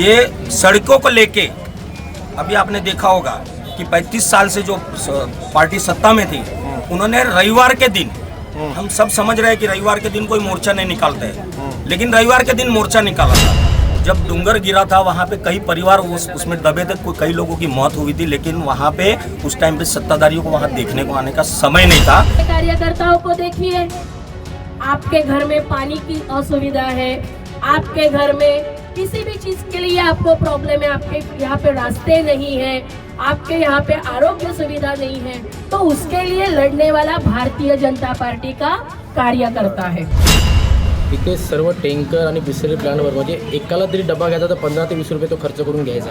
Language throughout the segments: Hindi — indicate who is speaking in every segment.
Speaker 1: ये सड़कों को लेके अभी आपने देखा होगा कि 35 साल से जो पार्टी सत्ता में थी, उन्होंने रविवार के दिन, हम सब समझ रहे हैं कि रविवार के दिन कोई मोर्चा नहीं निकालते हैं, लेकिन रविवार के दिन मोर्चा निकाला था। जब डूंगर गिरा था वहाँ पे कई परिवार उसमें दबे थे, कई लोगों की मौत हुई थी, लेकिन वहाँ पे उस टाइम पे सत्ताधारियों को वहाँ देखने को आने का समय नहीं था।
Speaker 2: कार्यकर्ताओं को देखिए, आपके घर में पानी की असुविधा है, आपके घर में किसी भी चीज के लिए आपको प्रॉब्लम है, आपके यहाँ पे रास्ते नहीं है, आपके यहाँ पे आरोग्य सुविधा नहीं है, तो उसके लिए लड़ने वाला भारतीय जनता पार्टी का कार्यकर्ता है।
Speaker 3: इथे सर्व टँकर आणि बिसलरी प्लांटवर म्हणजे एकाला तरी डबा घ्यायचा तर 15 ते 20 रुपये तो खर्च करून घ्यायचा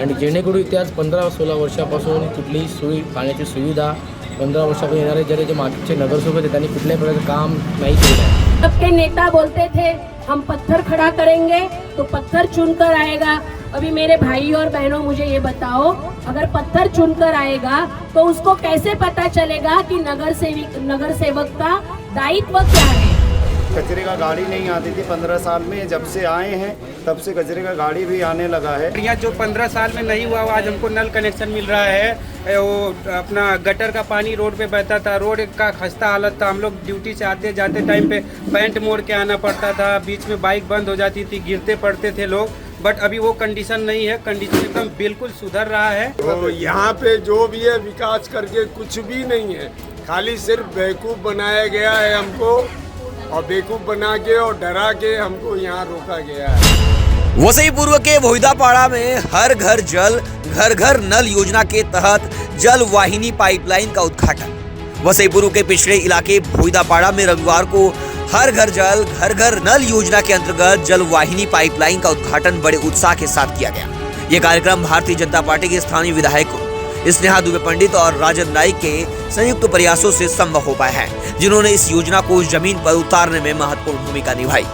Speaker 3: आणि जेणेकरून इथे आज 15-16 वर्षापासून कुठलीही पाण्याची सुविधा 15 वर्षापासून येणारे जे मागचे नगरसेवक आहेत त्यांनी कुठल्याही प्रकारचं काम नाही केलं आहे।
Speaker 2: सबके नेता बोलते थे हम पत्थर खड़ा करेंगे तो पत्थर चुनकर आएगा। अभी मेरे भाई और बहनों मुझे ये बताओ, अगर पत्थर चुनकर आएगा तो उसको कैसे पता चलेगा कि नगर सेवक का दायित्व क्या है।
Speaker 4: कचरे का गाड़ी नहीं आती थी 15 साल में, जब से आए हैं तब से कचरे का गाड़ी भी आने लगा है।
Speaker 5: यहाँ जो 15 साल में नहीं हुआ, आज हमको नल कनेक्शन मिल रहा है। वो अपना गटर का पानी रोड पे बहता था, रोड का खस्ता हालत था। हम लोग ड्यूटी से आते जाते टाइम पे पैंट मोड़ के आना पड़ता था, बीच में बाइक बंद हो जाती थी, गिरते पड़ते थे लोग। बट अभी वो कंडीशन नहीं है, कंडीशन एकदम बिल्कुल सुधर रहा है।
Speaker 6: तो यहाँ पे जो भी है विकास करके कुछ भी नहीं है, खाली सिर्फ बेवकूफ़ बनाया गया है हमको, और बेवकूफ़ बना के और डरा के हमको यहाँ रोका गया है।
Speaker 7: वसई पूर्व के भोईदापाड़ा में हर घर जल घर घर नल योजना के तहत जल वाहिनी पाइपलाइन का उद्घाटन। वसई पूर्व के पिछड़े इलाके भोईदापाड़ा में रविवार को हर घर जल घर घर नल योजना के अंतर्गत जल वाहिनी पाइपलाइन का उद्घाटन बड़े उत्साह के साथ किया गया। ये कार्यक्रम भारतीय जनता पार्टी के स्थानीय विधायकों स्नेहा दुबे पंडित और राजन नाइक के संयुक्त प्रयासों से संभव हो पाया है, जिन्होंने इस योजना को जमीन पर उतारने में महत्वपूर्ण भूमिका निभाई।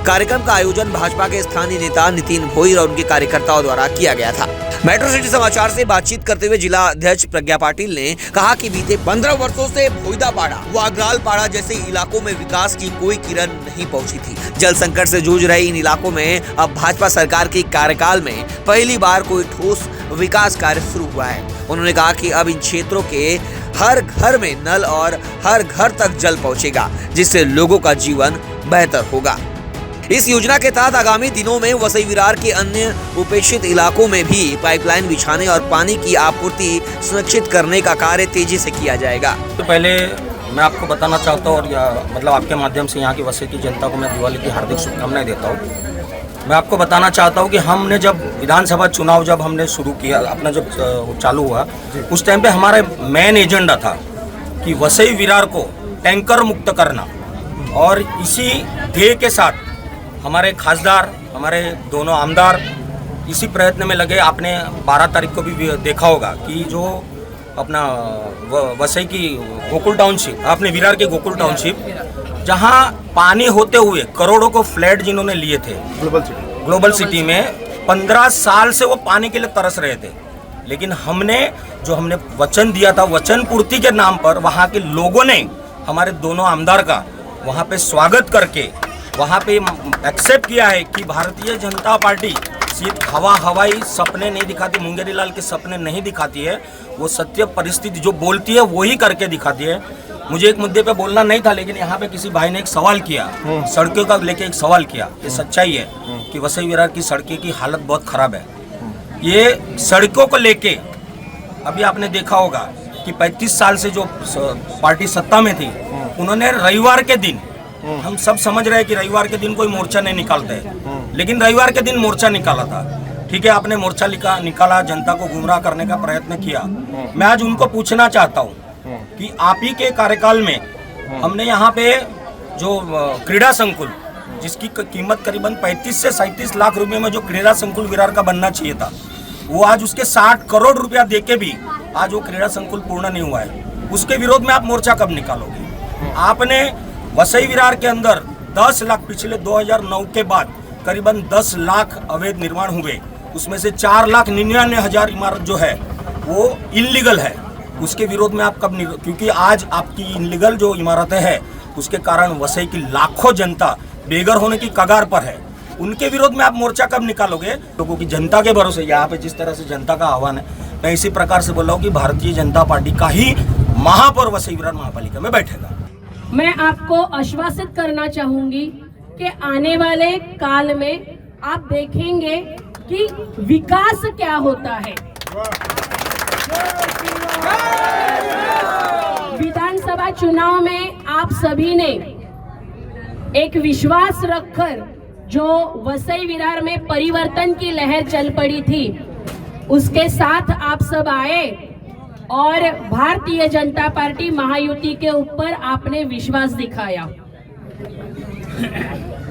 Speaker 7: कार्यक्रम का आयोजन भाजपा के स्थानीय नेता नितिन भोईर और उनके कार्यकर्ताओं द्वारा किया गया था। मेट्रो सिटी समाचार से बातचीत करते हुए जिला अध्यक्ष प्रज्ञा पाटिल ने कहा कि बीते 15 वर्षों से भोईदापाड़ा व अग्रालपाड़ा जैसे इलाकों में विकास की कोई किरण नहीं पहुंची थी। जल संकट से जूझ रहे इन इलाकों में अब भाजपा सरकार के कार्यकाल में पहली बार कोई ठोस विकास कार्य शुरू हुआ है। उन्होंने कहा कि अब इन क्षेत्रों के हर घर में नल और हर घर तक जल पहुंचेगा, जिससे लोगों का जीवन बेहतर होगा। इस योजना के तहत आगामी दिनों में वसई विरार के अन्य उपेक्षित इलाकों में भी पाइपलाइन बिछाने और पानी की आपूर्ति सुनिश्चित करने का कार्य तेजी से किया जाएगा।
Speaker 1: तो पहले मैं आपको बताना चाहता हूँ, और मतलब आपके माध्यम से यहाँ की वसई की जनता को मैं दिवाली की हार्दिक शुभकामनाएं देता हूँ। मैं आपको बताना चाहता हूँ कि हमने जब विधानसभा चुनाव जब हमने शुरू किया, अपना जब चालू हुआ, उस टाइम पे हमारा मेन एजेंडा था कि वसई विरार को टैंकर मुक्त करना, और इसी ध्येय के साथ हमारे खासदार, हमारे दोनों आमदार इसी प्रयत्न में लगे। आपने 12 तारीख को भी देखा होगा कि जो अपना वसई की गोकुल टाउनशिप, अपने विरार के गोकुल टाउनशिप, जहां पानी होते हुए करोड़ों को फ्लैट जिन्होंने लिए थे ग्लोबल सिटी में, 15 साल से वो पानी के लिए तरस रहे थे। लेकिन हमने वचन दिया था, वचन पूर्ति के नाम पर वहाँ के लोगों ने हमारे दोनों आमदार का वहाँ पे स्वागत करके वहाँ पे एक्सेप्ट किया है कि भारतीय जनता पार्टी सिर्फ हवाई सपने नहीं दिखाती, मुंगेरी लाल के सपने नहीं दिखाती है, वो सत्य परिस्थिति जो बोलती है वही करके दिखाती है। मुझे एक मुद्दे पे बोलना नहीं था, लेकिन यहाँ पे किसी भाई ने एक सवाल किया, सड़कों का लेके एक सवाल किया। ये सच्चाई है कि वसई विरार की सड़कें की हालत बहुत खराब है। ये सड़कों को लेके अभी आपने देखा होगा कि 35 साल से जो पार्टी सत्ता में थी, उन्होंने रविवार के दिन, हम सब समझ रहे हैं कि रविवार के दिन कोई मोर्चा नहीं निकालते हैं, लेकिन रविवार के दिन मोर्चा निकाला था। ठीक है, आपने मोर्चा निकाला, जनता को गुमराह करने का प्रयत्न किया। मैं आज उनको पूछना चाहता हूँ कि आप ही के कार्यकाल में हमने यहाँ पे जो क्रीड़ा संकुल, जिसकी कीमत करीबन 35 से 37 लाख रुपए में जो क्रीड़ा संकुल विरार का बनना चाहिए था, वो आज उसके 60 करोड़ रुपया देके भी आज वो क्रीड़ा संकुल पूर्ण नहीं हुआ है। उसके विरोध में आप मोर्चा कब निकालोगे? आपने वसई विरार के अंदर 10 लाख, पिछले 2009 के बाद करीबन 10 लाख अवैध निर्माण हुए, उसमें से 4,99,000 इमारत जो है वो इलीगल है। उसके विरोध में आप कब क्योंकि आज आपकी इलीगल जो इमारतें हैं उसके कारण वसई की लाखों जनता बेघर होने की कगार पर है। उनके विरोध में आप मोर्चा कब निकालोगे? लोगों की जनता के भरोसे, यहाँ पे जिस तरह से जनता का आह्वान है, मैं इसी प्रकार से बोल रहा हूँ कि भारतीय जनता पार्टी का ही महापौर वसई विरार महापालिका में बैठेगा।
Speaker 2: मैं आपको आश्वासित करना चाहूंगी कि आने वाले काल में आप देखेंगे कि विकास क्या होता है। विधानसभा चुनाव में आप सभी ने एक विश्वास रखकर जो वसई विरार में परिवर्तन की लहर चल पड़ी थी, उसके साथ आप सब आए और भारतीय जनता पार्टी महायुति के ऊपर आपने विश्वास दिखाया।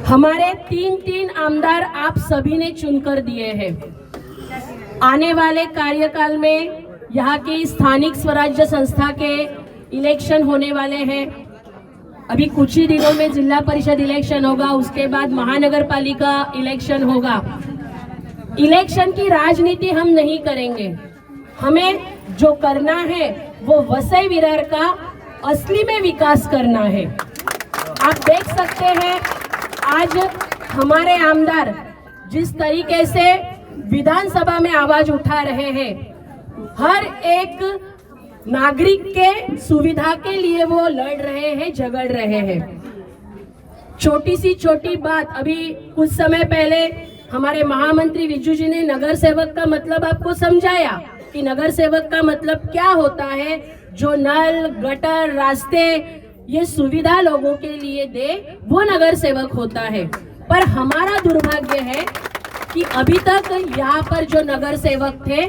Speaker 2: हमारे तीन आमदार आप सभी ने चुनकर दिए हैं। आने वाले कार्यकाल में यहाँ की स्थानिक स्वराज्य संस्था के इलेक्शन होने वाले हैं। अभी कुछ ही दिनों में जिला परिषद इलेक्शन होगा, उसके बाद महानगर पालिका इलेक्शन होगा। इलेक्शन की राजनीति हम नहीं करेंगे। हमें जो करना है वो वसई विरार का असली में विकास करना है। आप देख सकते हैं आज हमारे आमदार जिस तरीके से विधानसभा में आवाज उठा रहे हैं, हर एक नागरिक के सुविधा के लिए वो लड़ रहे हैं, झगड़ रहे हैं। छोटी सी छोटी बात, अभी कुछ समय पहले हमारे महामंत्री विजू जी ने नगर सेवक का मतलब आपको समझाया कि नगर सेवक का मतलब क्या होता है। जो नल, गटर, रास्ते, ये सुविधा लोगों के लिए दे, वो नगर सेवक होता है। पर हमारा दुर्भाग्य है कि अभी तक यहाँ पर जो नगर सेवक थे,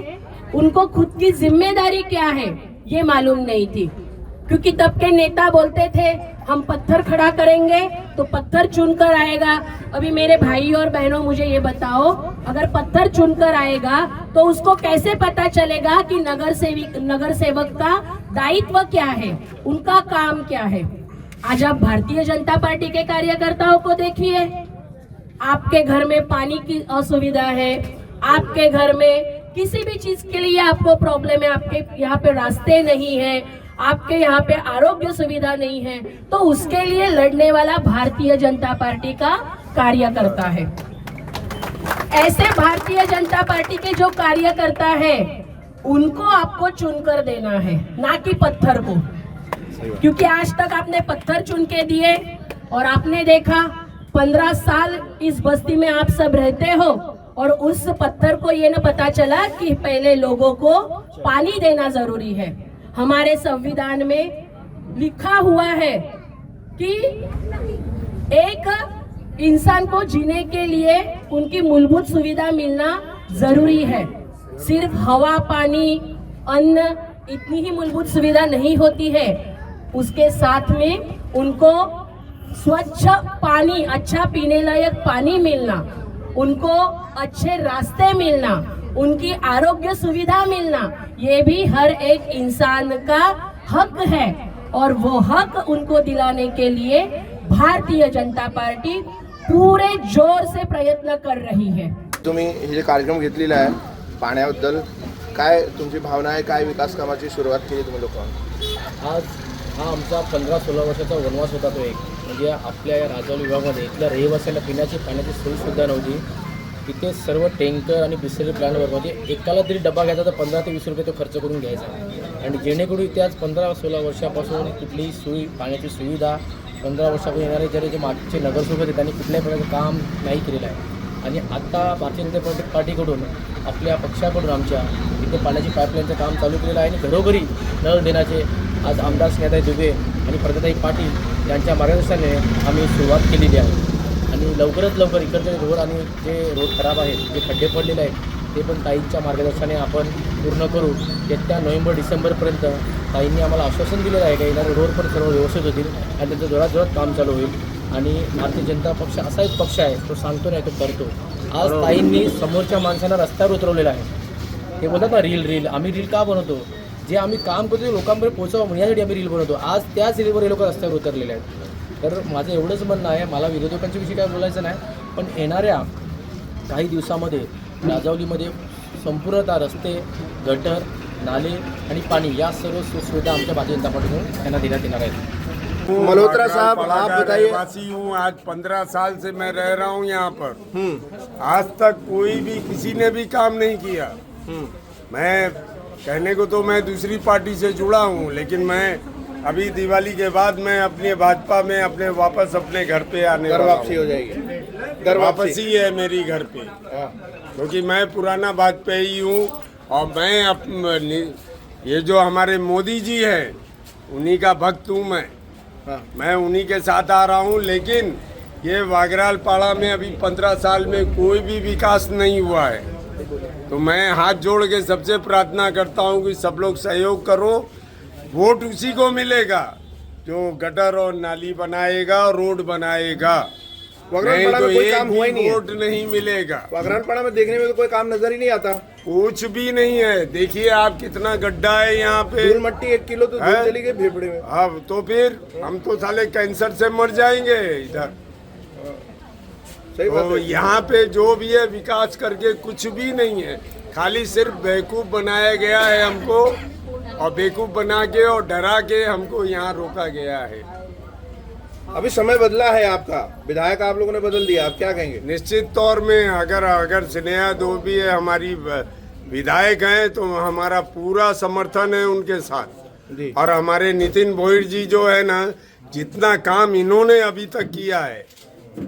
Speaker 2: उनको खुद की जिम्मेदारी क्या है ये मालूम नहीं थी। क्योंकि तब के नेता बोलते थे हम पत्थर खड़ा करेंगे तो पत्थर चुनकर आएगा। अभी मेरे भाई और बहनों मुझे ये बताओ, अगर पत्थर चुनकर आएगा तो उसको कैसे पता चलेगा कि नगर सेवक का दायित्व क्या है, उनका काम क्या है। आज आप भारतीय जनता पार्टी के कार्यकर्ताओं को देखिए, आपके घर में पानी की असुविधा है, आपके घर में किसी भी चीज के लिए आपको प्रॉब्लम है, आपके यहाँ पे रास्ते नहीं है, आपके यहाँ पे आरोग्य सुविधा नहीं है, तो उसके लिए लड़ने वाला भारतीय जनता पार्टी का कार्यकर्ता है। ऐसे भारतीय जनता पार्टी के जो कार्यकर्ता है, उनको आपको चुनकर देना है, ना कि पत्थर को। क्योंकि आज तक आपने पत्थर चुन के दिए और आपने देखा 15 साल इस बस्ती में आप सब रहते हो और उस पत्थर को ये न पता चला कि पहले लोगों को पानी देना जरूरी है। हमारे संविधान में लिखा हुआ है कि एक इंसान को जीने के लिए उनकी मूलभूत सुविधा मिलना जरूरी है। सिर्फ हवा, पानी, अन्न, इतनी ही मूलभूत सुविधा नहीं होती है, उसके साथ में उनको स्वच्छ पानी, अच्छा पीने लायक पानी मिलना, उनको अच्छे रास्ते मिलना, उनकी आरोग्य सुविधा मिलना, ये भी हर एक इंसान का हक है। और वो हक उनको दिलाने के लिए भारतीय जनता पार्टी पूरे जोर से प्रयत्न कर रही है।
Speaker 8: तुम्ही हे जे कार्यक्रम घेतलेला आहे पाण्याबद्दल, काय तुमची भावना आहे, काय विकास कामाची सुरुवात केली तुम्ही लोकांनी?
Speaker 3: आज हा आमचा 15-16 वर्षाचा वनवास होता तो एक, म्हणजे आपल्या या राजौली विभागामध्ये इथल्या रहिवाशांना पिण्याची पाण्याची सोयीसुद्धा नव्हती। तिथे सर्व टँकर आणि बिसलरी प्लॅनवर म्हणजे एकाला तरी डबा घ्यायचा तर 15 ते 20 रुपये तो खर्च करून घ्यायचा। आणि जेणेकरून इथे आज 15-16 वर्षापासून कुठलीही सोयी, पाण्याची सुविधा 15 वर्षापासून येणारे जे मागचे नगरसेवक होते त्यांनी कुठल्याही प्रकारचं काम नाही केलेलं आहे। आणि आता भारतीय जनता पार्टीकडून आपल्या पक्षाकडून आमच्या इथे पाण्याची पाईपलाईनचं काम चालू केलेलं आहे आणि घरोघरी नळ देण्याचे आज आमदार स्नेहताई दुबे आणि प्रगताई पाटील यांच्या मार्गदर्शनाने आम्ही सुरुवात केलेली आहे। आणि लवकरात लवकर इकडचे रोड आणि जे रोड खराब आहेत, जे खड्डे पडलेले आहेत, ते पण ताईंच्या मार्गदर्शनाने आपण पूर्ण करू। येत्या नोव्हेंबर-डिसेंबरपर्यंत ताईंनी आम्हाला आश्वासन दिलेलं आहे की येणारे रोड पण सर्व व्यवस्थित होतील आणि त्यांचं जोरात काम चालू होईल। आणि भारतीय जनता पक्ष असा एक पक्ष आहे, तो सांगतो नाही तो करतो। आज ताईंनी समोरच्या माणसांना रस्त्यावर उतरवलेला आहे। ते बोलतात ना रील, आम्ही रील का बनवतो? जे आम्ही काम करतो ते लोकांपर्यंत पोहोचवा म्हणण्यासाठी आम्ही रील बनवतो। आज त्याच रीलवर हे लोक रस्त्यावर उतरलेले आहेत। तर माझं एवढंच म्हणणं आहे, मला विरोधकांच्या विषयी काय बोलायचं नाही, पण येणाऱ्या काही दिवसामध्ये राजौलीमध्ये संपूर्णतः रस्ते, गटर, नाले आणि पाणी या सर्व सुविधा आमच्या भारतीय जनता पार्टीकडून त्यांना देण्यात येणार आहेत।
Speaker 6: हूँ
Speaker 8: मल्होत्रा साहब,
Speaker 6: बागराल
Speaker 8: आप
Speaker 6: पाड़ा का
Speaker 8: बताइए।
Speaker 6: रहवासी हूँ। आज 15 साल से मैं रह रहा हूँ यहाँ पर। आज तक कोई भी किसी ने भी काम नहीं किया। मैं कहने को तो मैं दूसरी पार्टी से जुड़ा हूँ, लेकिन मैं अभी दिवाली के बाद मैं अपने भाजपा में अपने वापस अपने घर पे आने
Speaker 8: घर
Speaker 6: वाला
Speaker 8: वापसी
Speaker 6: हूँ।
Speaker 8: हो जाएगी। घर
Speaker 6: वापसी है मेरी घर पे, क्योंकि मैं पुराना वाजपेयी हूँ और मैं ये जो हमारे मोदी जी हैं उन्हीं का भक्त हूँ मैं उन्हीं के साथ आ रहा हूँ। लेकिन ये बागराल पाड़ा में अभी 15 साल में कोई भी विकास नहीं हुआ है। तो मैं हाथ जोड़ के सबसे प्रार्थना करता हूँ कि सब लोग सहयोग करो। वोट उसी को मिलेगा जो गटर और नाली बनाएगा, रोड बनाएगा।
Speaker 8: वागराल
Speaker 6: नहीं
Speaker 8: पाड़ा
Speaker 6: तो
Speaker 8: में कोई
Speaker 6: एक
Speaker 8: काम हुआ ही
Speaker 6: भी
Speaker 8: नहीं है।
Speaker 6: वोट नहीं मिलेगा।
Speaker 8: वागराल पाड़ा में देखने में तो कोई काम नजर ही नहीं आता।
Speaker 6: कुछ भी नहीं है। देखिए आप कितना गड्ढा है यहाँ पे।
Speaker 8: धूल मट्टी 1 किलो तो धूल
Speaker 6: है?
Speaker 8: चली गई फेफड़े में।
Speaker 6: अब तो फिर हम तो साले कैंसर से मर जाएंगे इधर।
Speaker 8: सही बात
Speaker 6: तो
Speaker 8: है।
Speaker 6: यहाँ पे जो भी है विकास करके कुछ भी नहीं है। खाली सिर्फ बेवकूफ बनाया गया है हमको, और बेवकूफ बना के और डरा के हमको यहाँ रोका गया है।
Speaker 8: अभी समय बदला है आपका, विधायक आप लोगों ने बदल दिया, आप क्या कहेंगे?
Speaker 6: निश्चित तौर में अगर स्नेहा धोबी है हमारी विधायक हैं तो हमारा पूरा समर्थन है उनके साथ।
Speaker 8: जी।
Speaker 6: और हमारे नितिन भोईर जी जो है ना, जितना काम इन्होंने अभी तक किया है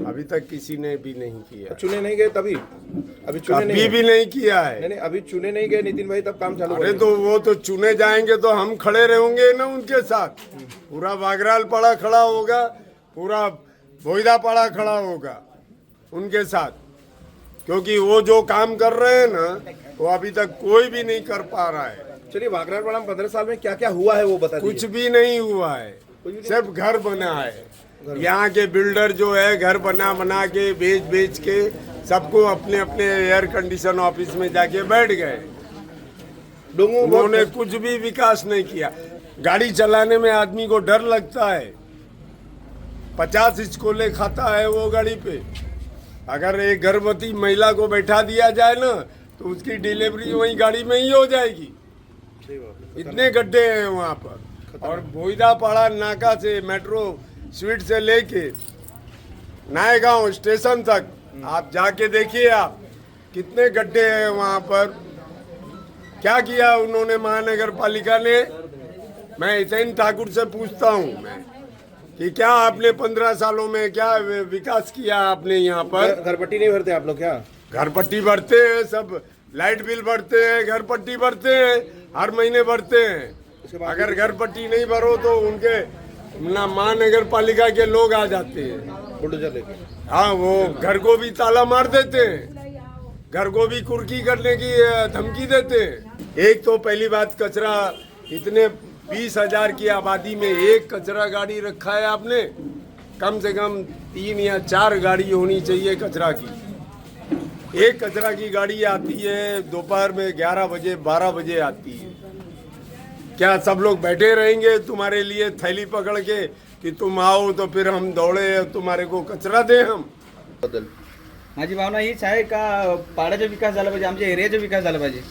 Speaker 6: अभी तक किसी ने भी नहीं किया।
Speaker 8: चुने नहीं गए तभी? अभी चुने
Speaker 6: कभी
Speaker 8: नहीं
Speaker 6: भी नहीं किया है।
Speaker 8: नहीं, अभी चुने नहीं गए नितिन भाई, तब काम चालू
Speaker 6: अरे
Speaker 8: करेंगे।
Speaker 6: तो वो तो चुने जाएंगे तो हम खड़े रहेंगे ना उनके साथ। पूरा बागराल पाड़ा खड़ा होगा, पूरा भोईदा पाड़ा खड़ा होगा उनके साथ, क्योंकि वो जो काम कर रहे हैं ना वो अभी तक कोई भी नहीं कर पा रहा है।
Speaker 8: चलिए, वागराल पाड़ा में 15 साल में क्या क्या हुआ है वो बता दीजिए।
Speaker 6: कुछ भी नहीं हुआ है, सिर्फ घर बना है। यहाँ के बिल्डर जो है घर बना के बेच के सबको अपने अपने एयर कंडीशन ऑफिस में जाके बैठ गए। उन्होंने कुछ भी विकास नहीं किया। गाड़ी चलाने में आदमी को डर लगता है। 50 इस्कोले खाता है वो गाड़ी पे। अगर एक गर्भवती महिला को बैठा दिया जाए ना तो उसकी डिलीवरी वही गाड़ी में ही हो जाएगी। इतने गड्ढे हैं वहाँ पर। और भोईदा पाड़ा नाका से मेट्रो स्वीट से लेके नायगांव स्टेशन तक आप जाके देखिए आप कितने गड्ढे हैं वहाँ पर। क्या किया उन्होंने महानगर पालिका ने? मैं हितेन ठाकुर से पूछता हूँ मैं कि क्या आपने 15 सालों में क्या विकास किया आपने यहाँ पर?
Speaker 8: घर पट्टी नहीं भरते आप लोग क्या?
Speaker 6: घर पट्टी भरते हैं, सब लाइट बिल भरते हैं, घर पट्टी भरते हैं, हर महीने भरते हैं। अगर घर पट्टी नहीं भरो तो उनके ना महानगर पालिका के लोग आ जाते हैं
Speaker 8: बुलडोजर लेके।
Speaker 6: हाँ, वो घर को भी ताला मार देते हैं, घर को भी कुर्की करने की धमकी देते हैं। एक तो पहली बात, कचरा इतने 20,000 की आबादी में एक कचरा गाड़ी रखा है आपने। कम से कम 3 या 4 गाड़ी होनी चाहिए कचरा की। एक कचरा की गाड़ी आती है दोपहर में 11 बजे 12 बजे आती है। क्या सब लोग बैठे रहेंगे तुम्हारे लिए थैली पकड़ के कि तुम आओ तो फिर हम दौड़े तुम्हारे को कचरा दे हम?
Speaker 9: माझी भावना हीच आहे का पाड्याचा विकास झाला पाहिजे, आमच्या एरियाचा विकास झाला पाहिजे.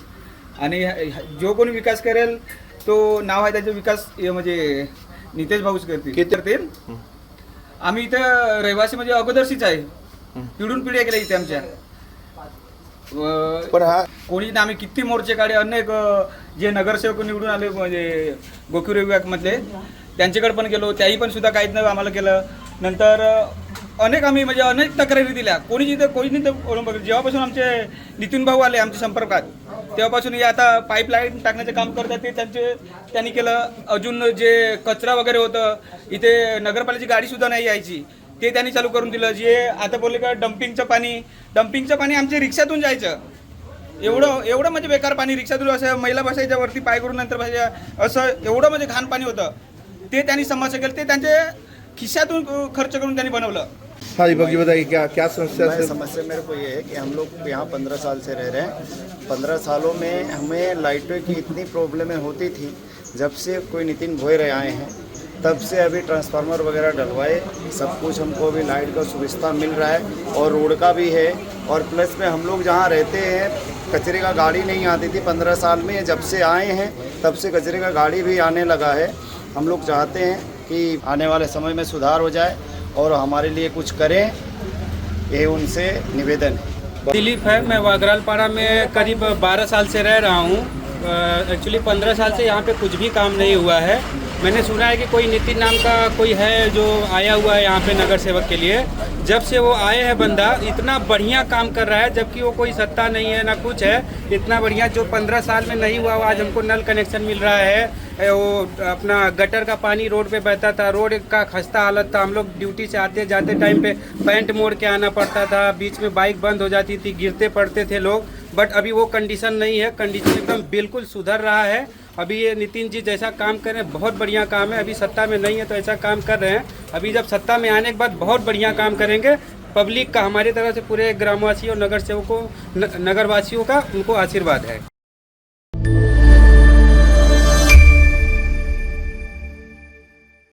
Speaker 9: आणि जो कोणी विकास करेल तो नाव आहे त्याचा विकास म्हणजे नितेश भाऊच करतील. आम्ही इथं रहिवासी म्हणजे अगोदरशीच आहे, पिढून पिढ्या गेल्या इथे आमच्या.
Speaker 8: पण हा
Speaker 9: कोणी आम्ही किती मोर्चे काढे, अनेक जे नगरसेवक निवडून आले म्हणजे गोकुळ विभागमधले त्यांच्याकडे पण गेलो, त्याही पण सुद्धा काहीच नाही आम्हाला केलं. नंतर अनेक आम्ही म्हणजे अनेक तक्रारी दिल्या, कोणी जेव्हापासून आमचे नितीन भाऊ आले आमच्या संपर्कात तेव्हापासून हे आता पाईपलाईन टाकण्याचं काम करतात ते त्यांनी केलं. अजून जे कचरा वगैरे होतं इथे नगरपालिकेची गाडीसुद्धा नाही यायची ते त्यांनी चालू करून दिलं. जे आता बोलले का डम्पिंगचं पाणी आमच्या रिक्षातून जायचं. एवढं म्हणजे बेकार पाणी, रिक्षातून असं महिला बसायच्या वरती पाय करून नंतर बसायच्या, असं एवढं म्हणजे घाण पाणी होतं. ते त्यांनी समस्या केलं, ते त्यांच्या खिशातून खर्च करून त्यांनी बनवलं.
Speaker 8: हाँ जी, बाकी बताइए क्या समस्या है?
Speaker 4: समस्या मेरे को ये है कि हम लोग यहाँ 15 साल से रह रहे हैं। 15 सालों में हमें लाइटों की इतनी प्रॉब्लमें होती थी। जब से कोई नितिन भोईर आए हैं तब से अभी ट्रांसफार्मर वगैरह डलवाए, सब कुछ हमको अभी लाइट का सुविधा मिल रहा है और रोड का भी है। और प्लस में हम लोग जहाँ रहते हैं कचरे का गाड़ी नहीं आती थी 15 साल में। जब से आए हैं तब से कचरे का गाड़ी भी आने लगा है। हम लोग चाहते हैं कि ताकि आने वाले समय में सुधार हो जाए और हमारे लिए कुछ करें, ये उनसे निवेदन है।
Speaker 5: दिलीप है, मैं वागराल पाड़ा में करीब 12 साल से रह रहा हूँ। एक्चुअली 15 साल से यहाँ पे कुछ भी काम नहीं हुआ है। मैंने सुना है कि कोई नितिन नाम का कोई है जो आया हुआ है यहाँ पे नगर सेवक के लिए। जब से वो आए हैं बंदा इतना बढ़िया काम कर रहा है, जबकि वो कोई सत्ता नहीं है ना कुछ है। इतना बढ़िया जो 15 साल में नहीं हुआ, आज हमको नल कनेक्शन मिल रहा है। वो अपना गटर का पानी रोड पे बहता था, रोड का खस्ता हालत था। हम लोग ड्यूटी से आते जाते टाइम पे पैंट मोड़ के आना पड़ता था, बीच में बाइक बंद हो जाती थी, गिरते पड़ते थे लोग। बट अभी वो कंडीशन नहीं है, कंडीशन एकदम बिल्कुल सुधर रहा है। अभी ये नितिन जी जैसा काम कर रहे हैं बहुत बढ़िया काम है। अभी सत्ता में नहीं है तो ऐसा काम कर रहे हैं, अभी जब सत्ता में आने के बाद बहुत बढ़िया काम करेंगे। पब्लिक का हमारी तरफ से पूरे ग्रामवासियों और नगर सेवकों नगरवासियों का उनको आशीर्वाद है।